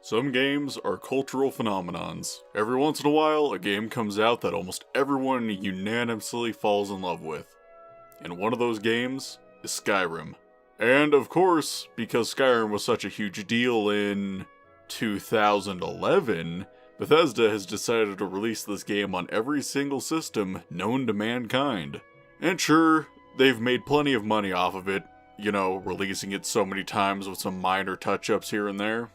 Some games are cultural phenomenons. Every once in a while, a game comes out that almost everyone unanimously falls in love with. And one of those games is Skyrim. And of course, because Skyrim was such a huge deal in 2011, Bethesda has decided to release this game on every single system known to mankind. And sure, they've made plenty of money off of it, releasing it so many times with some minor touch-ups here and there.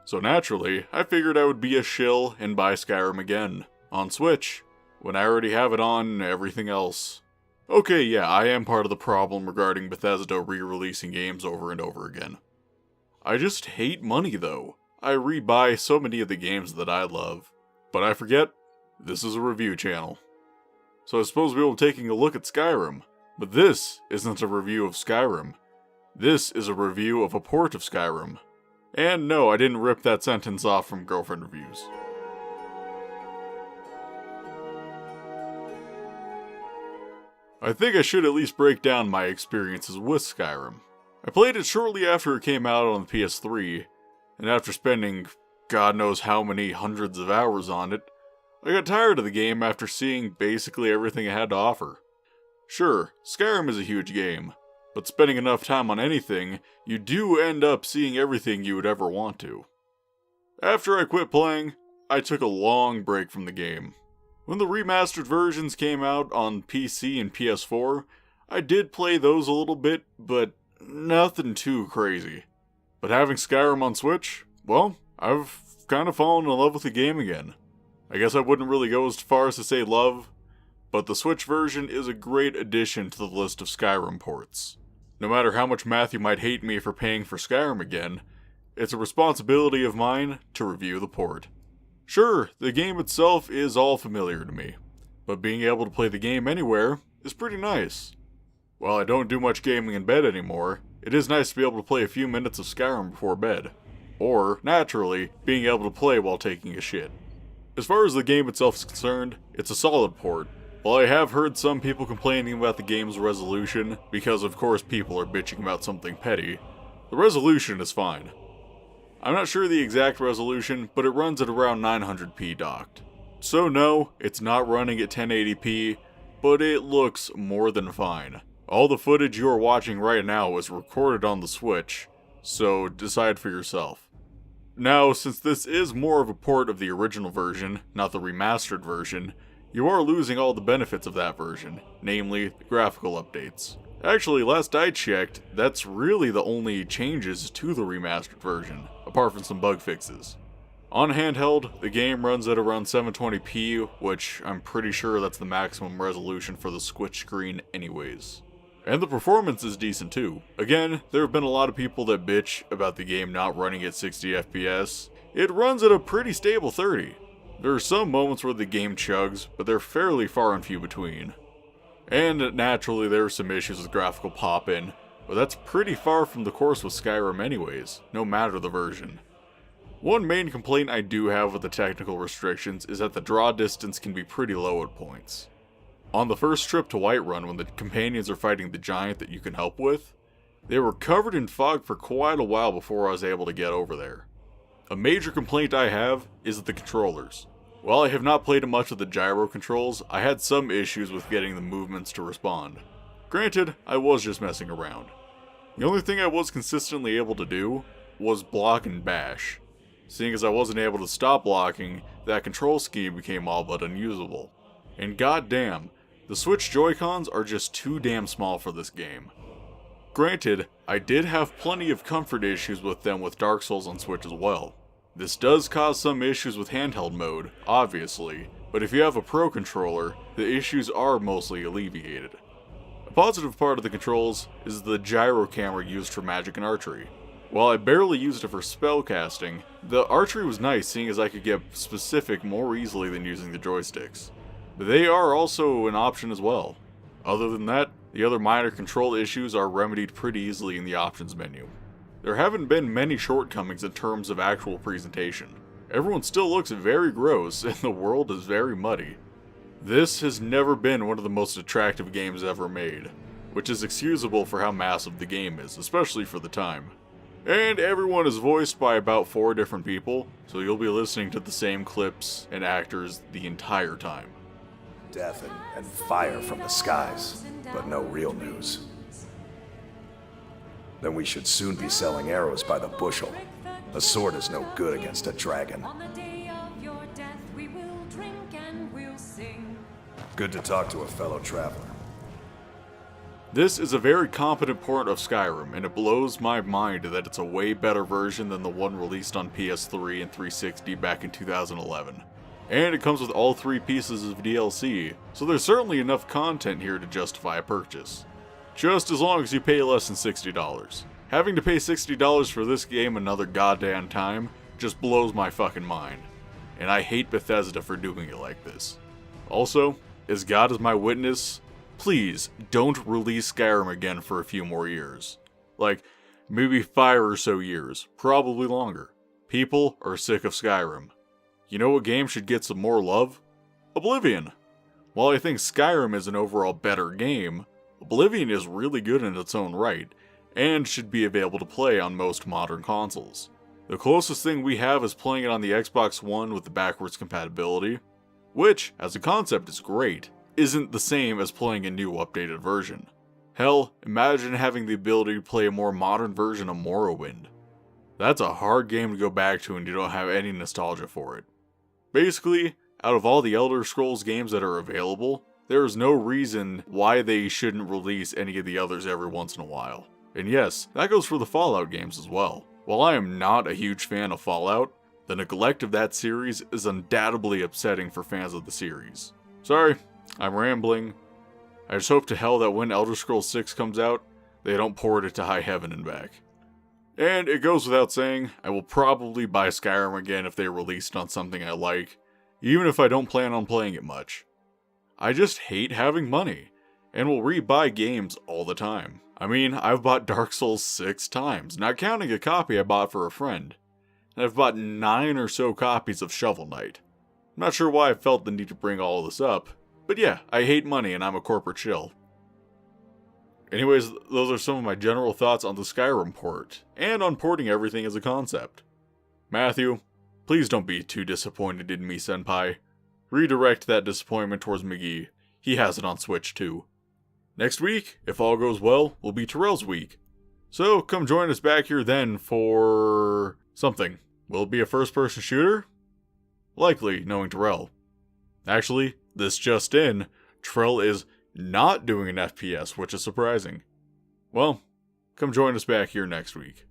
So naturally, I figured I would be a shill and buy Skyrim again, on Switch, when I already have it on everything else. Okay, yeah, I am part of the problem regarding Bethesda re-releasing games over and over again. I just hate money though. I rebuy so many of the games that I love. But I forget, this is a review channel. So I suppose we will be taking a look at Skyrim. But this isn't a review of Skyrim. This is a review of a port of Skyrim. And no, I didn't rip that sentence off from Girlfriend Reviews. I think I should at least break down my experiences with Skyrim. I played it shortly after it came out on the PS3, and after spending God knows how many hundreds of hours on it, I got tired of the game after seeing basically everything it had to offer. Sure, Skyrim is a huge game, but spending enough time on anything, you do end up seeing everything you would ever want to. After I quit playing, I took a long break from the game. When the remastered versions came out on PC and PS4, I did play those a little bit, but nothing too crazy. But having Skyrim on Switch, well, I've kind of fallen in love with the game again. I guess I wouldn't really go as far as to say love, but the Switch version is a great addition to the list of Skyrim ports. No matter how much Matthew might hate me for paying for Skyrim again, it's a responsibility of mine to review the port. Sure, the game itself is all familiar to me, but being able to play the game anywhere is pretty nice. While I don't do much gaming in bed anymore, it is nice to be able to play a few minutes of Skyrim before bed. Or, naturally, being able to play while taking a shit. As far as the game itself is concerned, it's a solid port. While I have heard some people complaining about the game's resolution, because of course people are bitching about something petty, the resolution is fine. I'm not sure the exact resolution, but it runs at around 900p docked. So no, it's not running at 1080p, but it looks more than fine. All the footage you are watching right now was recorded on the Switch, so decide for yourself. Now, since this is more of a port of the original version, not the remastered version, you are losing all the benefits of that version, namely the graphical updates. Actually, last I checked, that's really the only changes to the remastered version, apart from some bug fixes. On handheld, the game runs at around 720p, which I'm pretty sure that's the maximum resolution for the Switch screen anyways. And the performance is decent too. Again, there have been a lot of people that bitch about the game not running at 60 FPS. It runs at a pretty stable 30. There are some moments where the game chugs, but they're fairly far and few between. And naturally there are some issues with graphical pop-in, but that's pretty far from the course with Skyrim anyways, no matter the version. One main complaint I do have with the technical restrictions is that the draw distance can be pretty low at points. On the first trip to Whiterun, when the companions are fighting the giant that you can help with, they were covered in fog for quite a while before I was able to get over there. A major complaint I have is the controllers. While I have not played much with the gyro controls, I had some issues with getting the movements to respond. Granted, I was just messing around. The only thing I was consistently able to do was block and bash. Seeing as I wasn't able to stop blocking, that control scheme became all but unusable. And goddamn, the Switch Joy-Cons are just too damn small for this game. Granted, I did have plenty of comfort issues with them with Dark Souls on Switch as well. This does cause some issues with handheld mode, obviously, but if you have a Pro controller, the issues are mostly alleviated. A positive part of the controls is the gyro camera used for magic and archery. While I barely used it for spellcasting, the archery was nice seeing as I could get specific more easily than using the joysticks. But they are also an option as well. Other than that, the other minor control issues are remedied pretty easily in the options menu. There haven't been many shortcomings in terms of actual presentation. Everyone still looks very gross and the world is very muddy. This has never been one of the most attractive games ever made, which is excusable for how massive the game is, especially for the time. And everyone is voiced by about 4 different people, so you'll be listening to the same clips and actors the entire time. Death and fire from the skies, but no real news. Then we should soon be selling arrows by the bushel. A sword is no good against a dragon. On the day of your death, we will drink and we'll sing. Good to talk to a fellow traveler. This is a very competent port of Skyrim, and it blows my mind that it's a way better version than the one released on PS3 and 360 back in 2011. And it comes with all 3 pieces of DLC, so there's certainly enough content here to justify a purchase. Just as long as you pay less than $60. Having to pay $60 for this game another goddamn time just blows my fucking mind. And I hate Bethesda for doing it like this. Also, as God is my witness, please don't release Skyrim again for a few more years. Like, maybe 5 or so years, probably longer. People are sick of Skyrim. You know what game should get some more love? Oblivion. While I think Skyrim is an overall better game, Oblivion is really good in its own right, and should be available to play on most modern consoles. The closest thing we have is playing it on the Xbox One with the backwards compatibility, which, as a concept, is great, isn't the same as playing a new updated version. Hell, imagine having the ability to play a more modern version of Morrowind. That's a hard game to go back to when you don't have any nostalgia for it. Basically, out of all the Elder Scrolls games that are available, there is no reason why they shouldn't release any of the others every once in a while. And yes, that goes for the Fallout games as well. While I am not a huge fan of Fallout, the neglect of that series is undoubtedly upsetting for fans of the series. Sorry, I'm rambling. I just hope to hell that when Elder Scrolls 6 comes out, they don't port it to high heaven and back. And it goes without saying, I will probably buy Skyrim again if they release it on something I like, even if I don't plan on playing it much. I just hate having money, and will re-buy games all the time. I mean, I've bought Dark Souls 6 times, not counting a copy I bought for a friend. And I've bought 9 or so copies of Shovel Knight. I'm not sure why I felt the need to bring all this up, but yeah, I hate money and I'm a corporate shill. Anyways, those are some of my general thoughts on the Skyrim port, and on porting everything as a concept. Matthew, please don't be too disappointed in me, senpai. Redirect that disappointment towards McGee. He has it on Switch too. Next week, if all goes well, will be Terrell's week. So come join us back here then for something. Will it be a first-person shooter? Likely, knowing Terrell. Actually, this just in, Terrell is not doing an FPS, which is surprising. Well, come join us back here next week.